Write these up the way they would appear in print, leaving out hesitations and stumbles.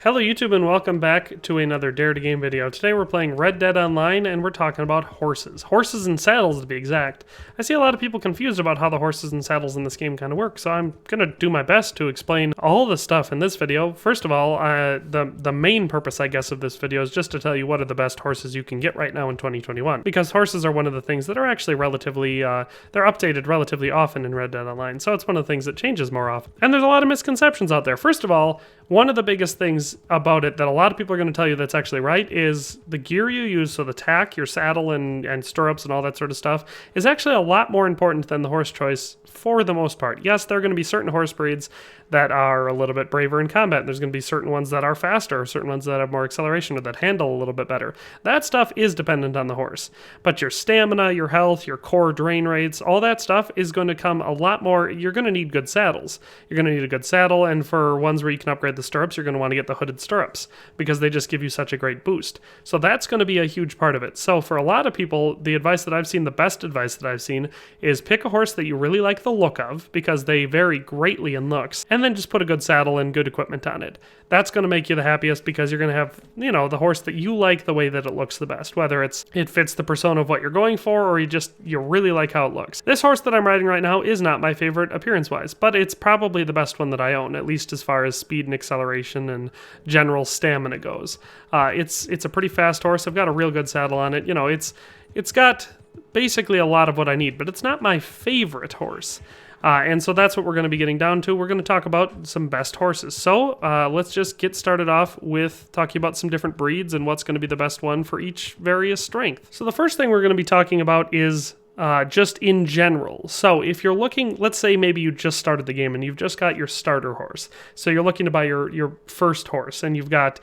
Hello YouTube and welcome back to another Dare to Game video. Today we're playing Red Dead Online and we're talking about horses. Horses and saddles to be exact. I see a lot of people confused about how the horses and saddles in this game kind of work, so I'm going to do my best to explain all the stuff in this video. First of all, the main purpose I guess of this video is just to tell you what are the best horses you can get right now in 2021. Because horses are one of the things that are actually relatively, they're updated relatively often in Red Dead Online, so it's one of the things that changes more often. And there's a lot of misconceptions out there. First of all, one of the biggest things about it that a lot of people are going to tell you that's actually right is the gear you use, so the tack, your saddle and stirrups and all that sort of stuff, is actually a lot more important than the horse choice for the most part. Yes, there are going to be certain horse breeds that are a little bit braver in combat. There's going to be certain ones that are faster, certain ones that have more acceleration or that handle a little bit better. That stuff is dependent on the horse. But your stamina, your health, your core drain rates, all that stuff is going to come a lot more. You're going to need good saddles. You're going to need a good saddle, and for ones where you can upgrade the stirrups, you're going to want to get the hooded stirrups because they just give you such a great boost. So that's going to be a huge part of it. So for a lot of people, the advice that I've seen, the best advice that I've seen, is pick a horse that you really like the look of because they vary greatly in looks, and then just put a good saddle and good equipment on it. That's going to make you the happiest because you're going to have, the horse that you like the way that it looks the best, whether it fits the persona of what you're going for or you really like how it looks. This horse that I'm riding right now is not my favorite appearance-wise, but it's probably the best one that I own, at least as far as speed and acceleration and general stamina goes. It's a pretty fast horse. I've got a real good saddle on it. It's got basically a lot of what I need, but it's not my favorite horse. And so that's what we're going to be getting down to. We're going to talk about some best horses. So let's just get started off with talking about some different breeds and what's going to be the best one for each various strength. So the first thing we're going to be talking about is just in general. So if you're looking, let's say maybe you just started the game and you've just got your starter horse. So you're looking to buy your first horse and you've got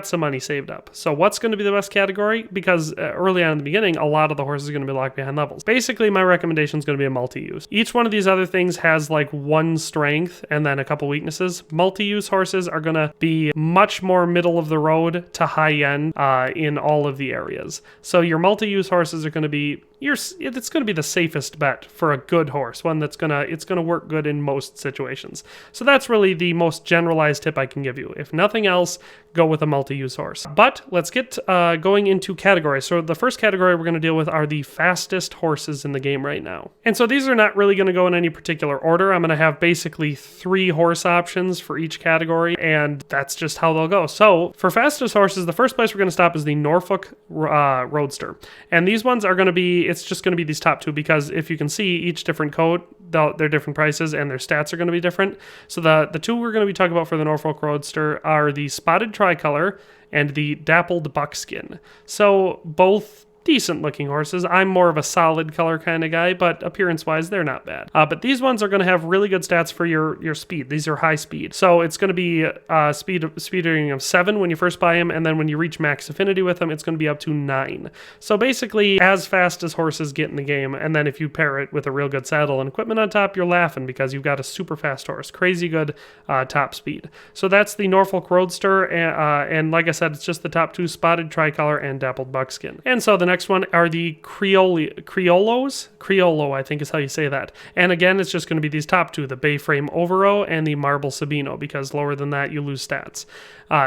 some money saved up. So what's going to be the best category? Because early on in the beginning, a lot of the horses are going to be locked behind levels. Basically, my recommendation is going to be a multi-use. Each one of these other things has like one strength and then a couple weaknesses. Multi-use horses are going to be much more middle of the road to high end in all of the areas. So your multi-use horses are going to be it's going to be the safest bet for a good horse, one that's going to work good in most situations. So that's really the most generalized tip I can give you. If nothing else, go with a multi-use horse. But let's get going into categories. So the first category we're going to deal with are the fastest horses in the game right now. And so these are not really going to go in any particular order. I'm going to have basically 3 horse options for each category, and that's just how they'll go. So for fastest horses, the first place we're going to stop is the Norfolk Roadster. And these ones are going to be, it's just going to be these top 2 because if you can see each different coat, they're different prices and their stats are going to be different. So the 2 we're going to be talking about for the Norfolk Roadster are the Spotted Tricolor and the Dappled Buckskin. So both decent looking horses. I'm more of a solid color kind of guy, but appearance wise they're not bad. But these ones are going to have really good stats for your speed. These are high speed. So it's going to be speed rating of 7 when you first buy them, and then when you reach max affinity with them, it's going to be up to 9. So basically as fast as horses get in the game, and then if you pair it with a real good saddle and equipment on top, you're laughing because you've got a super fast horse. Crazy good top speed. So that's the Norfolk Roadster, and like I said, it's just the top 2, Spotted Tricolor and Dappled Buckskin. And so the next one are the Criollos. Criollo, I think is how you say that. And again, it's just going to be these top 2, the Bay Frame Overo and the Marble Sabino, because lower than that, you lose stats.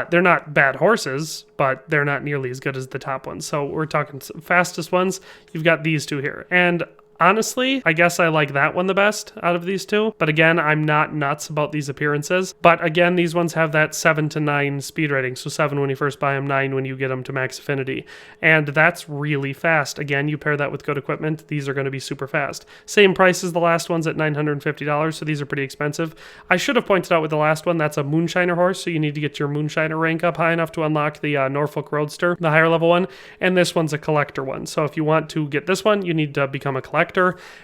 They're not bad horses, but they're not nearly as good as the top ones. So we're talking fastest ones. You've got these 2 here. And honestly, I guess I like that one the best out of these 2. But again, I'm not nuts about these appearances. But again, these ones have that 7 to 9 speed rating. So 7 when you first buy them, 9 when you get them to max affinity. And that's really fast. Again, you pair that with good equipment, these are going to be super fast. Same price as the last ones at $950, so these are pretty expensive. I should have pointed out with the last one, that's a Moonshiner horse, so you need to get your Moonshiner rank up high enough to unlock the Norfolk Roadster, the higher level one. And this one's a collector one. So if you want to get this one, you need to become a collector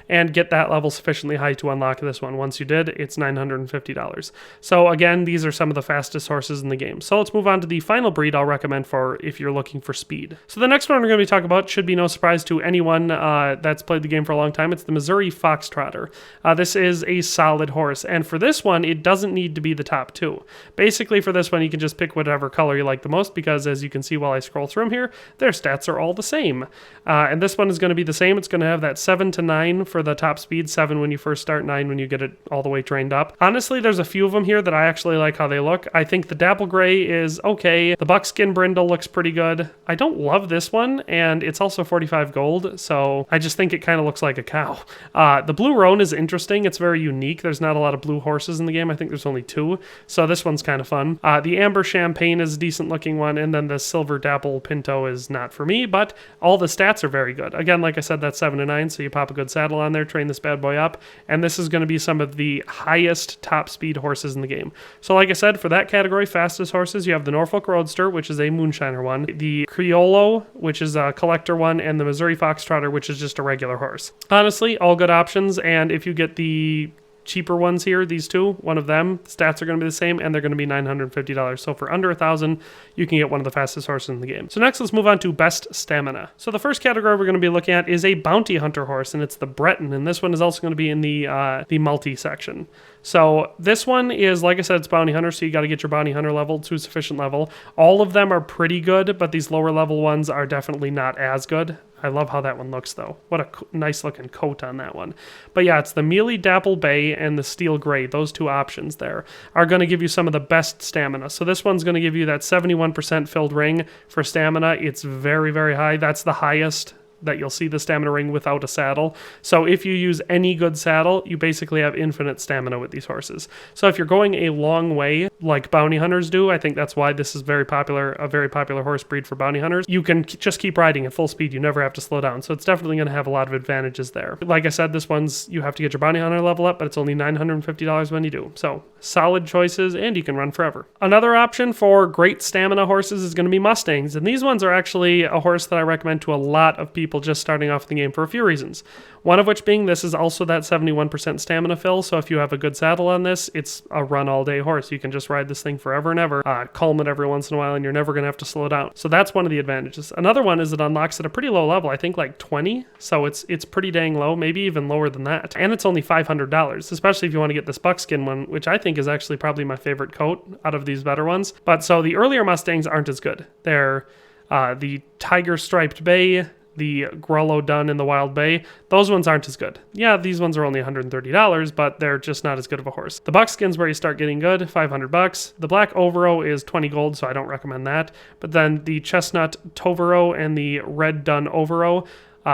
and get that level sufficiently high to unlock this one. Once you did, it's $950. So again, these are some of the fastest horses in the game. So let's move on to the final breed I'll recommend for if you're looking for speed. So the next one we're going to be talking about should be no surprise to anyone that's played the game for a long time. It's the Missouri Foxtrotter. This is a solid horse, and for this one, it doesn't need to be the top 2. Basically, for this one, you can just pick whatever color you like the most because, as you can see while I scroll through them here, their stats are all the same. And this one is going to be the same. It's going to have that 7 7 to 9 for the top speed, 7 when you first start, 9 when you get it all the way trained up. Honestly, there's a few of them here that I actually like how they look. I think the Dapple Gray is okay. The Buckskin Brindle looks pretty good. I don't love this one, and it's also 45 gold, so I just think it kind of looks like a cow. The Blue Roan is interesting. It's very unique. There's not a lot of blue horses in the game. I think there's only 2, so this one's kind of fun. The Amber Champagne is a decent looking one, and then the Silver Dapple Pinto is not for me, but all the stats are very good. Again, like I said, that's 7 to 9, so you pop a good saddle on there, train this bad boy up, and this is going to be some of the highest top speed horses in the game. So like I said, for that category, fastest horses, you have the Norfolk Roadster, which is a moonshiner one, the Criollo, which is a collector one, and the Missouri Foxtrotter, which is just a regular horse. Honestly, all good options, and if you get the cheaper ones here, these two, one of them, stats are going to be the same, and they're going to be $950. So for under $1,000, you can get one of the fastest horses in the game. So next, let's move on to best stamina. So the first category we're going to be looking at is a bounty hunter horse, and it's the Breton, and this one is also going to be in the multi section. So this one is, like I said, it's bounty hunter, so you got to get your bounty hunter level to a sufficient level. All of them are pretty good, but these lower level ones are definitely not as good. I love how that one looks, though. What a nice looking coat on that one. But yeah, it's the Mealy Dapple Bay and the Steel Gray. Those two options there are going to give you some of the best stamina. So this one's going to give you that 71% filled ring for stamina. It's very, very high. That's the highest that you'll see the stamina ring without a saddle. So if you use any good saddle, you basically have infinite stamina with these horses. So if you're going a long way, like bounty hunters do, I think that's why this is a very popular horse breed for bounty hunters. You can just keep riding at full speed. You never have to slow down. So it's definitely going to have a lot of advantages there. Like I said, this one's, you have to get your bounty hunter level up, but it's only $950 when you do. So solid choices, and you can run forever. Another option for great stamina horses is going to be Mustangs. And these ones are actually a horse that I recommend to a lot of people just starting off the game for a few reasons. One of which being this is also that 71% stamina fill, so if you have a good saddle on this, it's a run all day horse. You can just ride this thing forever and ever, calm it every once in a while, and you're never going to have to slow down. So that's one of the advantages. Another one is it unlocks at a pretty low level, I think like 20, so it's pretty dang low, maybe even lower than that. And it's only $500, especially if you want to get this buckskin one, which I think is actually probably my favorite coat out of these better ones. But so the earlier Mustangs aren't as good. They're the Tiger Striped Bay, the Grollo Dun in the Wild Bay, those ones aren't as good. Yeah, these ones are only $130, but they're just not as good of a horse. The Buckskin's where you start getting good, $500. The Black Overo is 20 gold, so I don't recommend that. But then the Chestnut Tovero and the Red Dun Overo,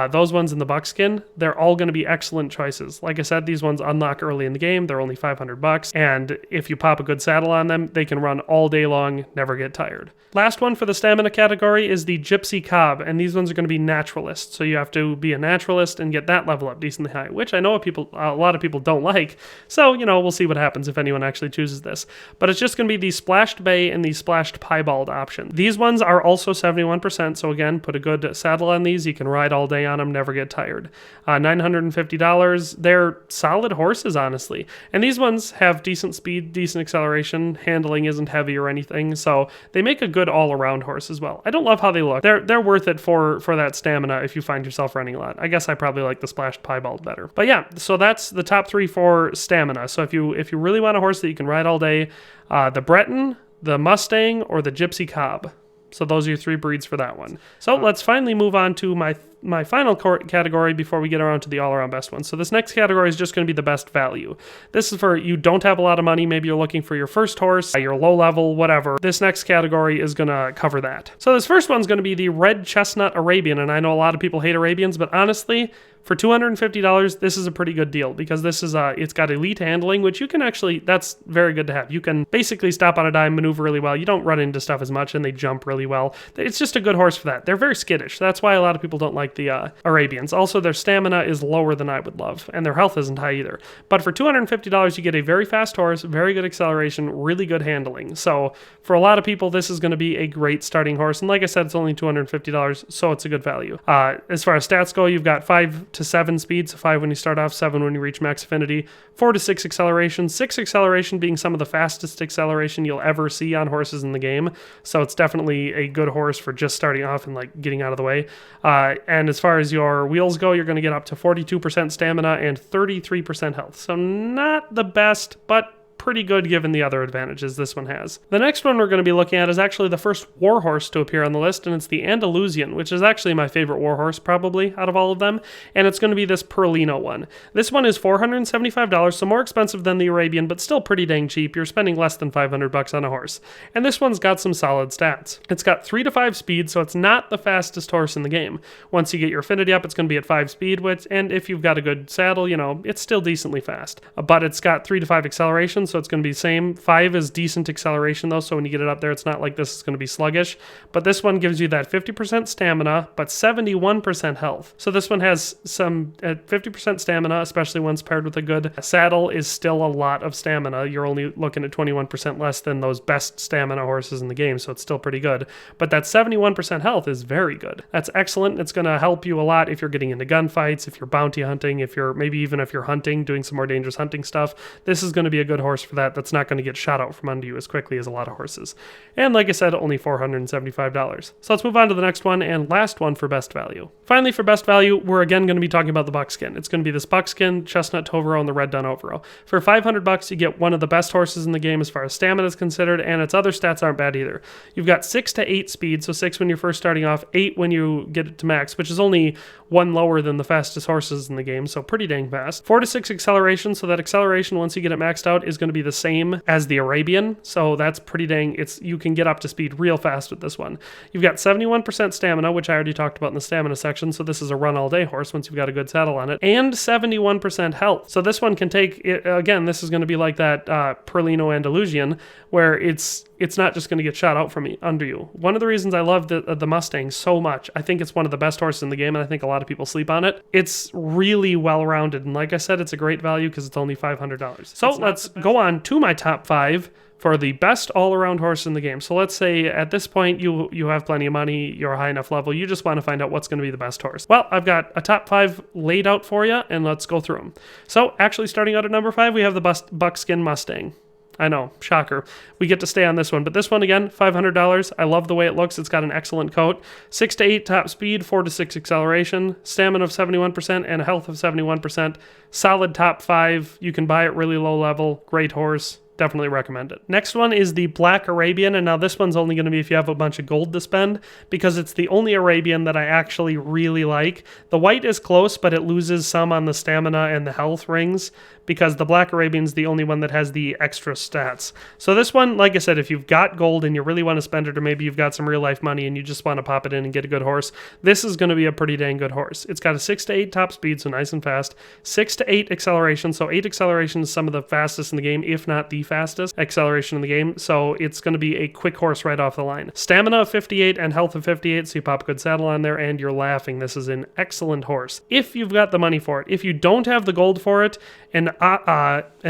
those ones in the Buckskin, they're all going to be excellent choices. Like I said, these ones unlock early in the game. They're only $500, and if you pop a good saddle on them, they can run all day long, never get tired. Last one for the stamina category is the Gypsy Cob, and these ones are going to be naturalists. So you have to be a naturalist and get that level up decently high, which I know a lot of people don't like. So, we'll see what happens if anyone actually chooses this. But it's just going to be the Splashed Bay and the Splashed Piebald option. These ones are also 71%, so again, put a good saddle on these. You can ride all day on them, never get tired. $950. They're solid horses, honestly. And these ones have decent speed, decent acceleration. Handling isn't heavy or anything, so they make a good all-around horse as well. I don't love how they look. They're worth it for that stamina if you find yourself running a lot. I guess I probably like the Splashed Piebald better. But yeah, so that's the top 3 for stamina. So if you really want a horse that you can ride all day, the Breton, the Mustang, or the Gypsy Cob. So those are your 3 breeds for that one. So let's finally move on to my final category before we get around to the all-around best one. So this next category is just going to be the best value. This is for you don't have a lot of money. Maybe you're looking for your first horse, your low level, whatever. This next category is going to cover that. So this first one's going to be the Red Chestnut Arabian. And I know a lot of people hate Arabians, but honestly, for $250, this is a pretty good deal because this is it's got elite handling, which you can actually, that's very good to have. You can basically stop on a dime, maneuver really well. You don't run into stuff as much, and they jump really well. It's just a good horse for that. They're very skittish. That's why a lot of people don't like the Arabians. Also, their stamina is lower than I would love, and their health isn't high either. But for $250, you get a very fast horse, very good acceleration, really good handling. So for a lot of people, this is going to be a great starting horse. And like I said, it's only $250, so it's a good value. As far as stats go, you've got 5 to 7 speed, so 5 when you start off, 7 when you reach max affinity, 4 to 6 acceleration, 6 acceleration being some of the fastest acceleration you'll ever see on horses in the game. So it's definitely a good horse for just starting off and like getting out of the way. And as far as your wheels go, you're going to get up to 42% stamina and 33% health. So not the best, but pretty good given the other advantages this one has. The next one we're going to be looking at is actually the first warhorse to appear on the list, and it's the Andalusian, which is actually my favorite warhorse probably out of all of them, and it's going to be this Perlino one. This one is $475, so more expensive than the Arabian, but still pretty dang cheap. You're spending less than $500 on a horse. And this one's got some solid stats. It's got 3 to 5 speed, so it's not the fastest horse in the game. Once you get your affinity up, it's going to be at 5 speed, and if you've got a good saddle, it's still decently fast. But it's got 3 to 5 acceleration, so it's going to be the same. 5 is decent acceleration though, so when you get it up there, it's not like this is going to be sluggish. But this one gives you that 50% stamina, but 71% health. So this one has some 50% stamina, especially once paired with a good saddle, is still a lot of stamina. You're only looking at 21% less than those best stamina horses in the game, so it's still pretty good. But that 71% health is very good. That's excellent. It's going to help you a lot if you're getting into gunfights, if you're bounty hunting, if you're hunting, doing some more dangerous hunting stuff. This is going to be a good horse for that. That's not going to get shot out from under you as quickly as a lot of horses. And like I said, only $475. So let's move on to the next one and last one for best value. Finally, for best value, we're again going to be talking about the Buckskin. It's going to be this Buckskin, Chestnut Tovero, and the Red Dun Overo. For $500, you get one of the best horses in the game as far as stamina is considered, and its other stats aren't bad either. You've got 6 to 8 speed, so 6 when you're first starting off, 8 when you get it to max, which is only 1 lower than the fastest horses in the game, so pretty dang fast. 4 to 6 acceleration, so that acceleration once you get it maxed out is going to be the same as the Arabian, so that's pretty dang, you can get up to speed real fast with this one. You've got 71% stamina, which I already talked about in the stamina section, so this is a run all day horse once you've got a good saddle on it, and 71% health. So this one can take, again, this is going to be like that Perlino Andalusian, where it's not just going to get shot out from under you. One of the reasons I love the Mustang so much, I think it's one of the best horses in the game, and I think a lot of people sleep on it. It's really well-rounded, and like I said, it's a great value because it's only $500. So let's go on to my top 5 for the best all-around horse in the game. So let's say at this point you have plenty of money, you're a high enough level, you just want to find out what's going to be the best horse. Well, I've got a top 5 laid out for you, and let's go through them. So actually starting out at number 5, we have the Buckskin Mustang. I know, shocker. We get to stay on this one, but this one again, $500. I love the way it looks. It's got an excellent coat. 6 to 8 top speed, 4 to 6 acceleration, stamina of 71%, and a health of 71%. Solid top 5. You can buy it really low level. Great horse. Definitely recommend it. Next one is the Black-Arabian, and now this one's only going to be if you have a bunch of gold to spend, because it's the only Arabian that I actually really like. The white is close, but it loses some on the stamina and the health rings, because the Black-Arabian's the only one that has the extra stats. So this one, like I said, if you've got gold and you really want to spend it, or maybe you've got some real life money and you just want to pop it in and get a good horse, this is going to be a pretty dang good horse. It's got a 6 to 8 top speed, so nice and fast. 6 to 8 acceleration, so 8 acceleration is some of the fastest in the game, if not the fastest acceleration in the game, so it's going to be a quick horse right off the line. Stamina of 58 and health of 58, so you pop a good saddle on there and you're laughing. This is an excellent horse if you've got the money for it. If you don't have the gold for it, an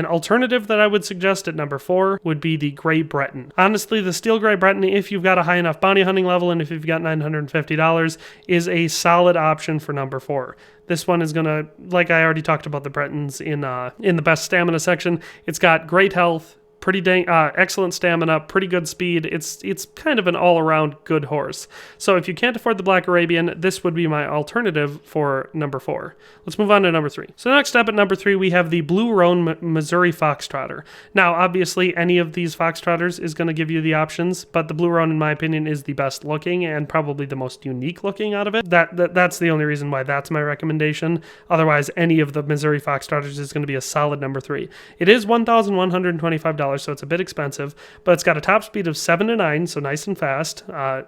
alternative that I would suggest at number 4 would be the Gray Breton. Honestly, the Steel Gray Breton, if you've got a high enough bounty hunting level and if you've got $950, is a solid option for number 4. This one is going to, like I already talked about the Bretons in the best stamina section, it's got great health, pretty dang excellent stamina, pretty good speed. It's kind of an all-around good horse. So if you can't afford the Black-Arabian, this would be my alternative for number 4. Let's move on to number 3. So next up at number 3, we have the Blue Roan Missouri Foxtrotter. Now, obviously, any of these Foxtrotters is going to give you the options, but the Blue Roan, in my opinion, is the best looking and probably the most unique looking out of it. That's the only reason why that's my recommendation. Otherwise, any of the Missouri Foxtrotters is going to be a solid number 3. It is $1,125, so it's a bit expensive, but it's got a top speed of 7 to 9, so nice and fast.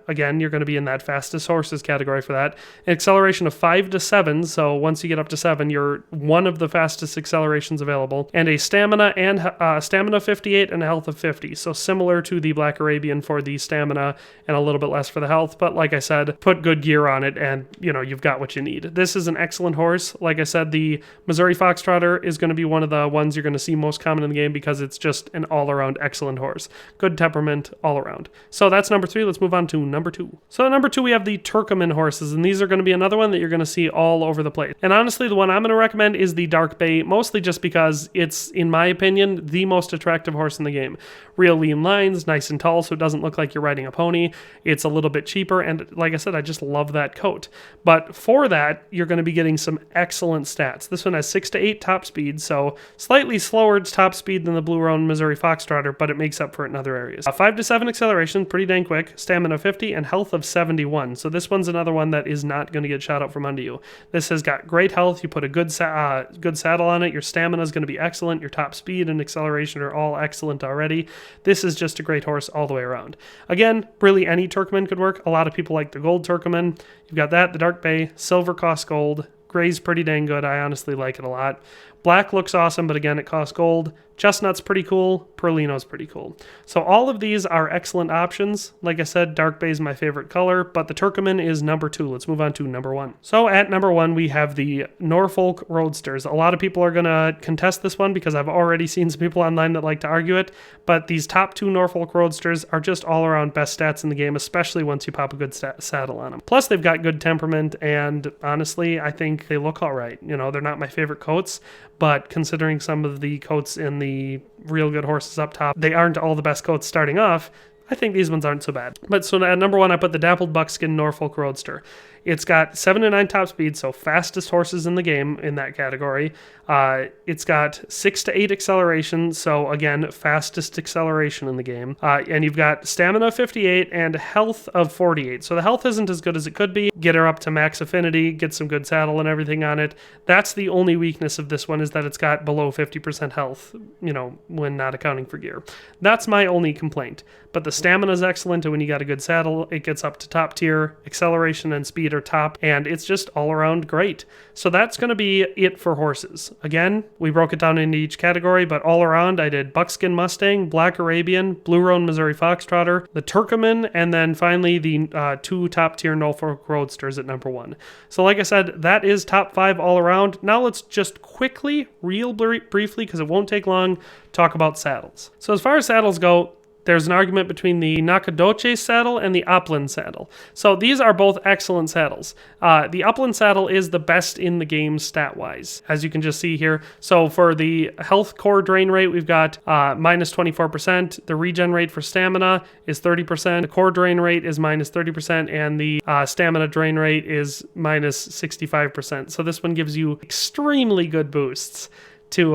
Again, you're going to be in that fastest horses category for that. An acceleration of 5 to 7, so once you get up to 7, you're one of the fastest accelerations available. And a stamina and stamina 58 and a health of 50, so similar to the Black-Arabian for the stamina and a little bit less for the health, but like I said, put good gear on it and you've got what you need. This is an excellent horse. Like I said, the Missouri Foxtrotter is going to be one of the ones you're going to see most common in the game because it's just an all-around excellent horse. Good temperament all around. So that's number 3. Let's move on to number 2. So number 2, we have the Turkoman horses, and these are going to be another one that you're going to see all over the place. And honestly, the one I'm going to recommend is the Dark Bay, mostly just because it's, in my opinion, the most attractive horse in the game. Real lean lines, nice and tall, so it doesn't look like you're riding a pony. It's a little bit cheaper, and like I said, I just love that coat. But for that, you're going to be getting some excellent stats. This one has 6 to 8 top speed, so slightly slower top speed than the Blue Roan Missouri Foxtrotter, but it makes up for it in other areas. 5 to 7 acceleration, pretty dang quick, stamina 50, and health of 71. So this one's another one that is not going to get shot out from under you. This has got great health. You put a good saddle on it. Your stamina is going to be excellent. Your top speed and acceleration are all excellent already. This is just a great horse all the way around. Again, really any Turkmen could work. A lot of people like the gold Turkmen. You've got that, the dark bay, silver costs gold. Gray's pretty dang good. I honestly like it a lot. Black looks awesome, but again, it costs gold. Chestnut's pretty cool. Perlino's pretty cool. So all of these are excellent options. Like I said, dark bay is my favorite color, but the Turkoman is number 2. Let's move on to number 1. So at number 1, we have the Norfolk Roadsters. A lot of people are going to contest this one because I've already seen some people online that like to argue it, but these top 2 Norfolk Roadsters are just all around best stats in the game, especially once you pop a good saddle on them. Plus, they've got good temperament, and honestly, I think they look all right. You know, they're not my favorite coats, but considering some of the coats in the real good horses up top, they aren't all the best coats starting off. I think these ones aren't so bad. But so at number 1, I put the Dappled Buckskin Norfolk Roadster. It's got 7 to 9 top speed, so fastest horses in the game in that category. It's got 6 to 8 acceleration, so again, fastest acceleration in the game. And you've got stamina of 58 and health of 48. So the health isn't as good as it could be. Get her up to max affinity, get some good saddle and everything on it. That's the only weakness of this one, is that it's got below 50% health, you know, when not accounting for gear. That's my only complaint. But the stamina is excellent, and when you got a good saddle, it gets up to top tier. Acceleration and speed are top, and it's just all around great. So that's going to be it for horses. Again, we broke it down into each category, but all around I did Buckskin Mustang, Black-Arabian, Blue Roan Missouri Foxtrotter, the Turkoman, and then finally the 2 top tier Norfolk Roadsters at number 1. So like I said, that is top 5 all around. Now let's just quickly, real briefly, because it won't take long, talk about saddles. So as far as saddles go, there's an argument between the Nacogdoches saddle and the Upland saddle. So these are both excellent saddles. The Upland saddle is the best in the game stat-wise, as you can just see here. So for the health core drain rate, we've got minus 24%. The regen rate for stamina is 30%. The core drain rate is minus 30%, and the stamina drain rate is minus 65%. So this one gives you extremely good boosts to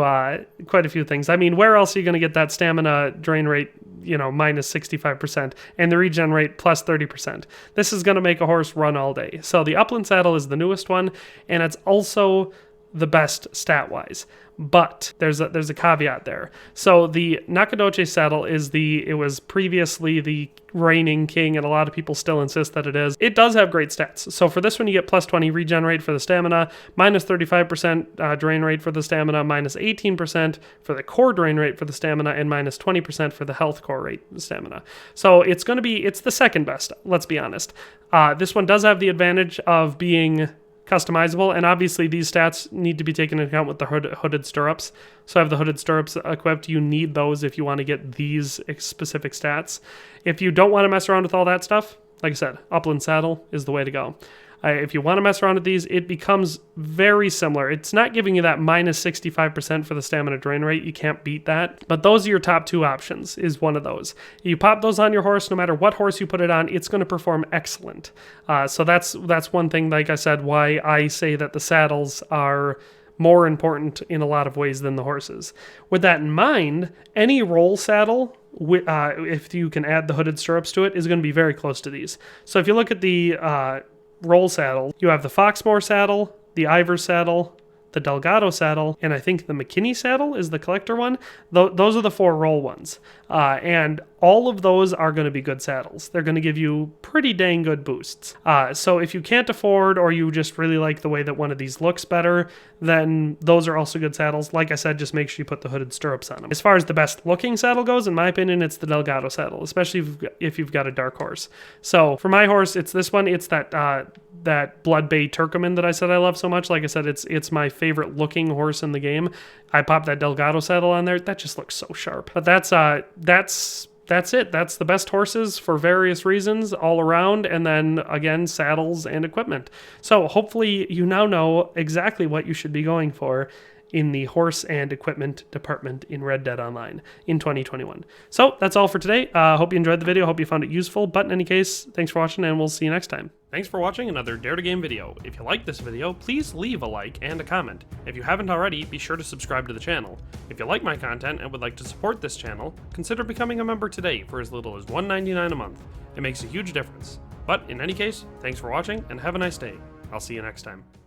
quite a few things. I mean, where else are you going to get that stamina drain rate, you know, minus 65% and the regen rate plus 30%? This is going to make a horse run all day. So the Upland saddle is the newest one, and it's also the best stat-wise. But there's a caveat there. So the Nacogdoches saddle it was previously the reigning king, and a lot of people still insist that it is. It does have great stats. So for this one, you get plus 20 regen rate for the stamina, minus 35% drain rate for the stamina, minus 18% for the core drain rate for the stamina, and minus 20% for the health core rate stamina. So it's the second best, let's be honest. This one does have the advantage of being customizable, and obviously these stats need to be taken into account with the hooded stirrups. So I have the hooded stirrups equipped. You need those if you want to get these specific stats. If you don't want to mess around with all that stuff, like I said, Upland saddle is the way to go. If you want to mess around with these, it becomes very similar. It's not giving you that minus 65% for the stamina drain rate. You can't beat that. But those are your top 2 options, is one of those. You pop those on your horse, no matter what horse you put it on, it's going to perform excellent. So that's one thing, like I said, why I say that the saddles are more important in a lot of ways than the horses. With that in mind, any roll saddle, if you can add the hooded stirrups to it, is going to be very close to these. So if you look at the roll saddle, you have the Foxmore saddle, the Ivor saddle, the Delgado saddle, and I think the McKinney saddle is the collector one. Those are the 4 roll ones. And all of those are going to be good saddles. They're going to give you pretty dang good boosts. So if you can't afford, or you just really like the way that one of these looks better, then those are also good saddles. Like I said, just make sure you put the hooded stirrups on them. As far as the best looking saddle goes, in my opinion, it's the Delgado saddle, especially if you've got a dark horse. So for my horse, it's this one. It's that Blood Bay Turkoman that I said I love so much. Like I said, it's my favorite looking horse in the game. I popped that Delgado saddle on there. That just looks so sharp. But that's it. That's the best horses for various reasons all around. And then again, saddles and equipment. So hopefully you now know exactly what you should be going for in the horse and equipment department in Red Dead Online in 2021. So that's all for today. Hope you enjoyed the video. Hope you found it useful. But in any case, thanks for watching, and we'll see you next time. Thanks for watching another Dare to Game video. If you liked this video, please leave a like and a comment. If you haven't already, be sure to subscribe to the channel. If you like my content and would like to support this channel, consider becoming a member today for as little as $1.99 a month. It makes a huge difference. But in any case, thanks for watching and have a nice day. I'll see you next time.